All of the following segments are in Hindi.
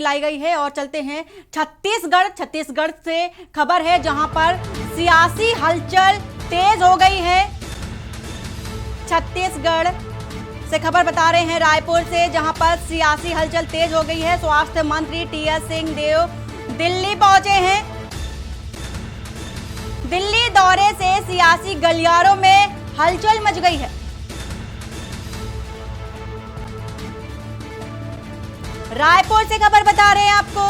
लाई गई है। और चलते हैं छत्तीसगढ़ से खबर है जहां पर सियासी हलचल तेज हो गई है। छत्तीसगढ़ से खबर बता रहे हैं रायपुर से, जहां पर सियासी हलचल तेज हो गई है। स्वास्थ्य मंत्री टीएस सिंहदेव दिल्ली पहुंचे हैं। दिल्ली दौरे से सियासी गलियारों में हलचल मच गई है। रायपुर से खबर बता रहे हैं आपको,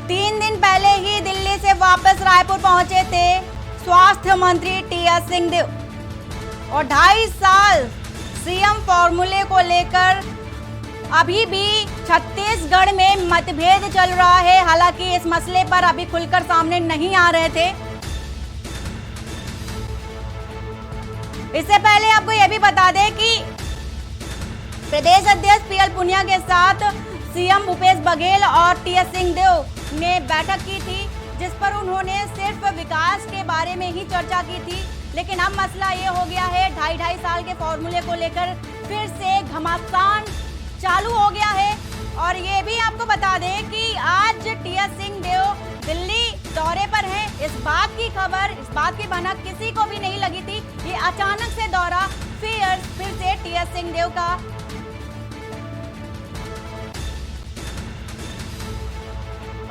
3 दिन पहले ही दिल्ली से वापस रायपुर पहुंचे थे स्वास्थ्य मंत्री टीएस सिंहदेव और 2.5 साल सीएम फॉर्मूले को लेकर अभी भी छत्तीसगढ़ में मतभेद चल रहा है। हालांकि इस मसले पर अभी खुलकर सामने नहीं आ रहे थे। इससे पहले आपको यह भी बता दें कि प्रदेश अध्यक्ष पीएल पुनिया के साथ सीएम भूपेश बघेल और टीएस सिंहदेव ने बैठक की थी, जिस पर उन्होंने सिर्फ विकास के बारे में ही चर्चा की थी। लेकिन अब मसला ये हो गया है, 2.5 साल के फॉर्मूले को लेकर फिर से घमासान चालू हो गया है। और ये भी आपको बता दें कि आज टीएस सिंहदेव दिल्ली दौरे पर हैं। इस बात की खबर, इस बात की भनक किसी को भी नहीं लगी थी। ये अचानक से दौरा फिर से टीएस सिंहदेव का।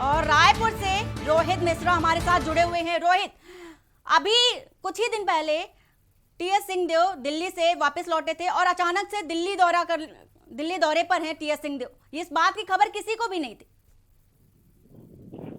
और रायपुर से रोहित मिश्रा हमारे साथ जुड़े हुए हैं। रोहित, अभी कुछ ही दिन पहले टीएस सिंहदेव दिल्ली से वापस लौटे थे और अचानक से दिल्ली दौरे पर हैं टीएस सिंहदेव। इस बात की खबर किसी को भी नहीं थी।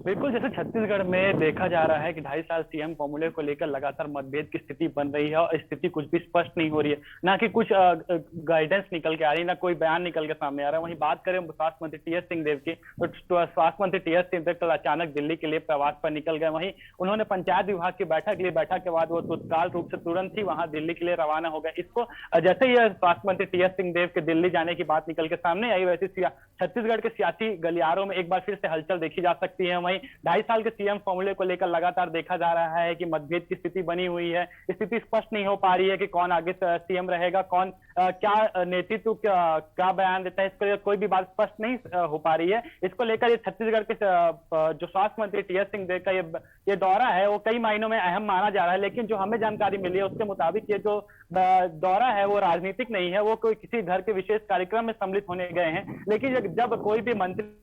बिल्कुल, जैसे छत्तीसगढ़ में देखा जा रहा है कि 2.5 साल सीएम फॉर्मूले को लेकर लगातार मतभेद की स्थिति बन रही है और स्थिति कुछ भी स्पष्ट नहीं हो रही है। ना कि कुछ गाइडेंस निकल के आ रही है, ना कोई बयान निकल के सामने आ रहा है। वहीं बात करें स्वास्थ्य मंत्री टीएस सिंहदेव की, तो स्वास्थ्य मंत्री टीएस सिंहदेव कल अचानक दिल्ली के लिए प्रवास पर निकल गए। वहीं उन्होंने पंचायत विभाग की बैठक ली। बैठक के बाद वो तत्काल रूप से तुरंत ही वहां दिल्ली के लिए रवाना हो गए। इसको जैसे ही स्वास्थ्य मंत्री टीएस सिंहदेव के दिल्ली जाने की बात निकल के सामने आई, वैसे छत्तीसगढ़ के सियासी गलियारों में एक बार फिर से हलचल देखी जा सकती है। वहीं 2.5 साल के सीएम फॉर्मूले को लेकर लगातार देखा जा रहा है कि मतभेद की स्थिति बनी हुई है। स्थिति स्पष्ट नहीं हो पा रही है कि कौन आगे सीएम रहेगा, कौन क्या नेतृत्व क्या बयान देता है। इसको कोई भी बात स्पष्ट नहीं हो पा रही है। इसको लेकर ये छत्तीसगढ़ के जो स्वास्थ्य मंत्री टीएस सिंहदेव का ये दौरा है, वो कई मायनों में अहम माना जा रहा है। लेकिन जो हमें जानकारी मिली है उसके मुताबिक ये जो दौरा है वो राजनीतिक नहीं है। वो कोई किसी घर के विशेष कार्यक्रम में सम्मिलित होने गए हैं। लेकिन जब कोई भी मंत्री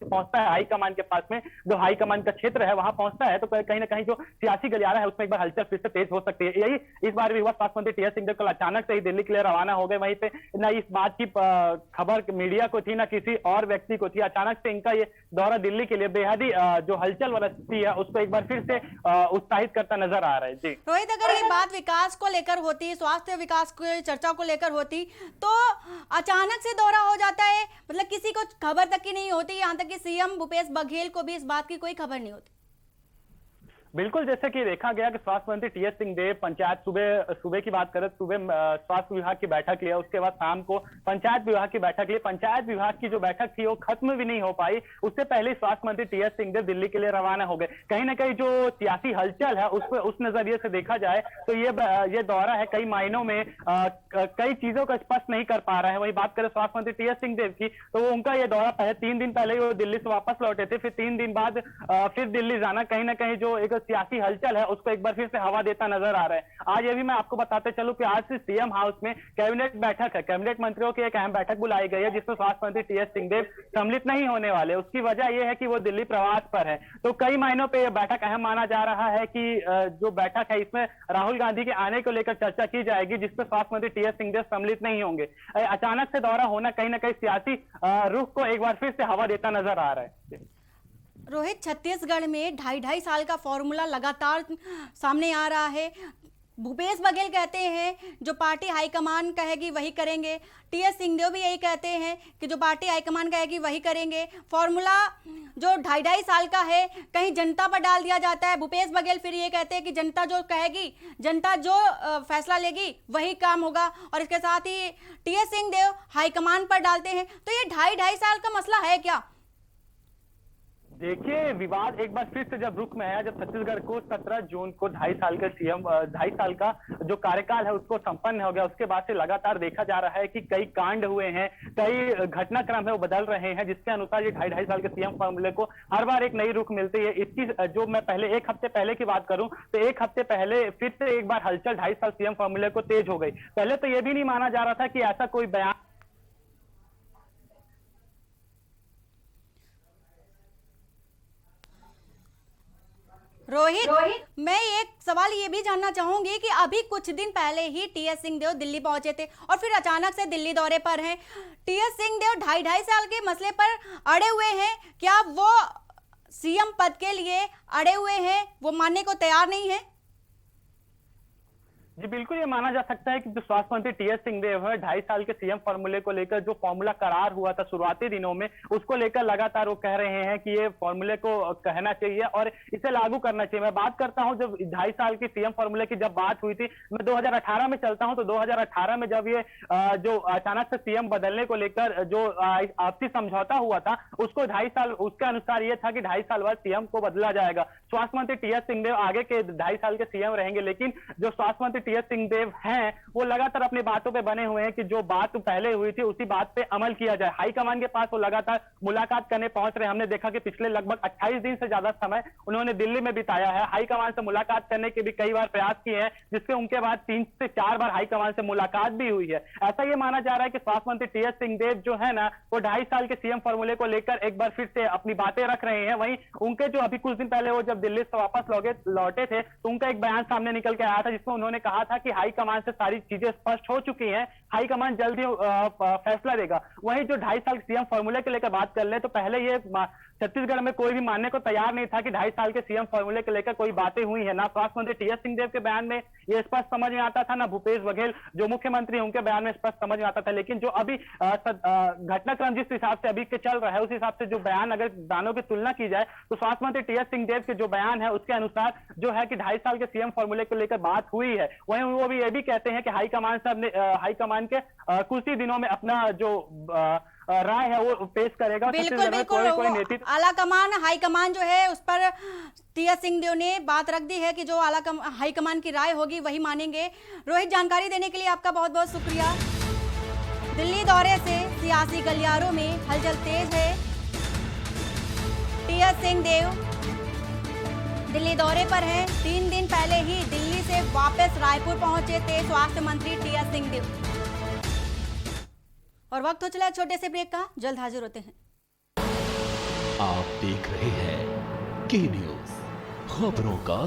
पहुंचता है हाईकमान के पास में, जो हाईकमान का क्षेत्र है वहां पहुंचता है, तो कहीं ना कहीं जो सियासी गलियारा है उसमें एक बार हलचल फिर से तेज हो सकती है। यही इस बार भी हुआ। स्वास्थ्य मंत्री टीएस सिंहदेव कल अचानक से ही दिल्ली के लिए रवाना हो गए। वहीं पे न इस बात की खबर मीडिया को थी, ना किसी और व्यक्ति को थी। अचानक से इनका ये दौरा दिल्ली के लिए बेहद ही जो हलचल वाला स्थिति है उसको एक बार फिर से उत्साहित करता नजर आ रहा है। जी रोहित, अगर ये बात विकास को लेकर होती, स्वास्थ्य विकास की चर्चा को लेकर होती, तो अचानक से दौरा हो जाता है, मतलब किसी को खबर तक ही नहीं होती। यहाँ तक कि सीएम भूपेश बघेल को भी इस बात की कोई खबर नहीं होती। बिल्कुल, जैसे कि देखा गया कि स्वास्थ्य मंत्री टीएस सिंहदेव पंचायत सुबह की बात करें, सुबह स्वास्थ्य विभाग की बैठक लिया। उसके बाद शाम को पंचायत विभाग की बैठक ली। पंचायत विभाग की जो बैठक थी वो खत्म भी नहीं हो पाई, उससे पहले स्वास्थ्य मंत्री टीएस सिंहदेव दिल्ली के लिए रवाना हो गए। कहीं ना कहीं जो सियासी हलचल है उस नजरिए से देखा जाए तो ये दौरा है कई मायनों में कई चीजों का स्पष्ट नहीं कर पा रहा है। वही बात करें स्वास्थ्य मंत्री टीएस सिंहदेव की, तो उनका ये दौरा 3 दिन पहले वो दिल्ली से वापस लौटे थे। फिर 3 दिन बाद फिर दिल्ली जाना कहीं ना कहीं जो एक सियासी हलचल है उसको एक बार फिर से हवा देता नजर आ रहा है। आज ये भी मैं आपको बताते चलूं कि आज से सीएम हाउस में कैबिनेट बैठक है। कैबिनेट मंत्रियों की एक अहम बैठक बुलाई गई है जिसमें स्वास्थ्य मंत्री टीएस सिंहदेव सम्मिलित नहीं होने वाले। उसकी वजह यह है कि वो दिल्ली प्रवास पर है। तो कई मायनों पे यह बैठक अहम माना जा रहा है कि जो बैठक है इसमें राहुल गांधी के आने को लेकर चर्चा की जाएगी, जिसमें स्वास्थ्य मंत्री टीएस सिंहदेव सम्मिलित नहीं होंगे। अचानक से दौरा होना कहीं ना कहीं सियासी रुख को एक बार फिर से हवा देता नजर आ रहा है। रोहित, छत्तीसगढ़ में 2.5 साल का फॉर्मूला लगातार सामने आ रहा है। भूपेश बघेल कहते हैं जो पार्टी हाईकमान कहेगी वही करेंगे। टीएस सिंहदेव भी यही कहते हैं कि जो पार्टी हाईकमान कहेगी वही करेंगे। फॉर्मूला जो 2.5 साल का है कहीं जनता पर डाल दिया जाता है। भूपेश बघेल फिर ये कहते हैं कि जनता जो कहेगी, जनता जो फैसला लेगी वही काम होगा। और इसके साथ ही टीएस सिंहदेव हाईकमान पर डालते हैं। तो ये 2.5 साल का मसला है क्या? देखिए, विवाद एक बार फिर से जब रुख में आया, जब छत्तीसगढ़ को 17 जून को 2.5 साल का जो कार्यकाल है उसको संपन्न हो गया, उसके बाद से लगातार देखा जा रहा है कि कई कांड हुए हैं, कई घटनाक्रम है वो बदल रहे हैं, जिसके अनुसार ये 2.5 साल के सीएम फॉर्मूले को हर बार एक नई रुख मिलती है। इसकी जो मैं पहले 1 हफ्ते पहले की बात करूं तो 1 हफ्ते पहले फिर से एक बार हलचल 2.5 साल सीएम फॉर्मूले को तेज हो गई। पहले तो ये भी नहीं माना जा रहा था कि ऐसा कोई बयान रोहित, मैं एक सवाल ये भी जानना चाहूंगी कि अभी कुछ दिन पहले ही टीएस सिंहदेव दिल्ली पहुंचे थे और फिर अचानक से दिल्ली दौरे पर हैं। टीएस सिंहदेव 2.5 साल के मसले पर अड़े हुए हैं। क्या वो सीएम पद के लिए अड़े हुए हैं, वो मानने को तैयार नहीं है? जी बिल्कुल, ये माना जा सकता है कि जो स्वास्थ्य मंत्री टीएस सिंहदेव है 2.5 साल के सीएम फॉर्मूले को लेकर जो फॉर्मूला करार हुआ था शुरुआती दिनों में, उसको लेकर लगातार वो कह रहे हैं कि ये फॉर्मूले को कहना चाहिए और इसे लागू करना चाहिए। मैं बात करता हूं जब 2.5 साल की सीएम फॉर्मूले की जब बात हुई थी, मैं 2018 में चलता हूं, तो 2018 में जब ये जो अचानक से सीएम बदलने को लेकर जो आपसी समझौता हुआ था, उसको 2.5 साल, उसके अनुसार ये था कि 2.5 साल बाद सीएम को बदला जाएगा। स्वास्थ्य मंत्री टीएस सिंहदेव आगे के 2.5 साल के सीएम रहेंगे, लेकिन जो स्वास्थ्य मंत्री टीएस सिंहदेव हैं वो लगातार अपनी बातों पे बने हुए हैं कि जो बात पहले हुई थी उसी बात पे अमल किया जाए। हाईकमान के पास वो लगातार मुलाकात करने पहुंच रहे हैं। हमने देखा कि पिछले लगभग 28 दिन से ज्यादा समय उन्होंने दिल्ली में बिताया है। हाईकमान से मुलाकात करने के भी कई बार प्रयास किए हैं, जिसके उनके बाद 3 से 4 बार हाईकमान से मुलाकात भी हुई है। ऐसा ये माना जा रहा है कि स्वास्थ्य मंत्री टीएस सिंहदेव जो है ना, वो 2.5 साल के सीएम फॉर्मूले को लेकर एक बार फिर से अपनी बातें रख रहे हैं। वहीं उनके जो अभी कुछ दिन पहले वो जब दिल्ली से वापस लौटे थे, तो उनका एक बयान सामने निकल के आया था, जिसमें उन्होंने कहा था कि हाईकमान से सारी चीजें स्पष्ट हो चुकी हैं, हाईकमान जल्दी फैसला देगा। वहीं जो 2.5 साल सीएम फॉर्मूले के लेकर बात कर ले, तो पहले ये छत्तीसगढ़ में कोई भी मानने को तैयार नहीं था कि 2.5 साल के सीएम फॉर्मूले के लेकर कोई बातें हुई है। ना स्वास्थ्य मंत्री टीएस सिंहदेव के बयान में ये स्पष्ट समझ में आता था, ना भूपेश बघेल जो मुख्यमंत्री हैं उनके बयान में स्पष्ट समझ में आता था। लेकिन जो अभी घटनाक्रम जिस हिसाब से अभी के चल रहा है, उस हिसाब से जो बयान अगर दानों की तुलना की जाए, तो स्वास्थ्य मंत्री टीएस सिंहदेव के जो बयान है उसके अनुसार जो है कि 2.5 साल के सीएम फॉर्मूले को लेकर बात हुई है। वहीं वो भी ये भी कहते हैं कि हाईकमान से अपने हाईकमान के कुछ ही दिनों में अपना जो राय है वो पेश करेगा। बिल्कुल बिल्कुल, आला कमान हाईकमान जो है उस पर टीएस सिंहदेव ने बात रख दी है कि जो हाईकमान की राय होगी वही मानेंगे। रोहित, जानकारी देने के लिए आपका बहुत बहुत शुक्रिया। दिल्ली दौरे से सियासी गलियारों में हलचल तेज है। टीएस सिंहदेव दिल्ली दौरे पर हैं। 3 दिन पहले ही दिल्ली से वापस रायपुर पहुंचे थे स्वास्थ्य मंत्री टीएस सिंहदेव। और वक्त हो चला छोटे से ब्रेक का, जल्द हाजिर होते हैं। आप देख रहे हैं के न्यूज़, खबरों का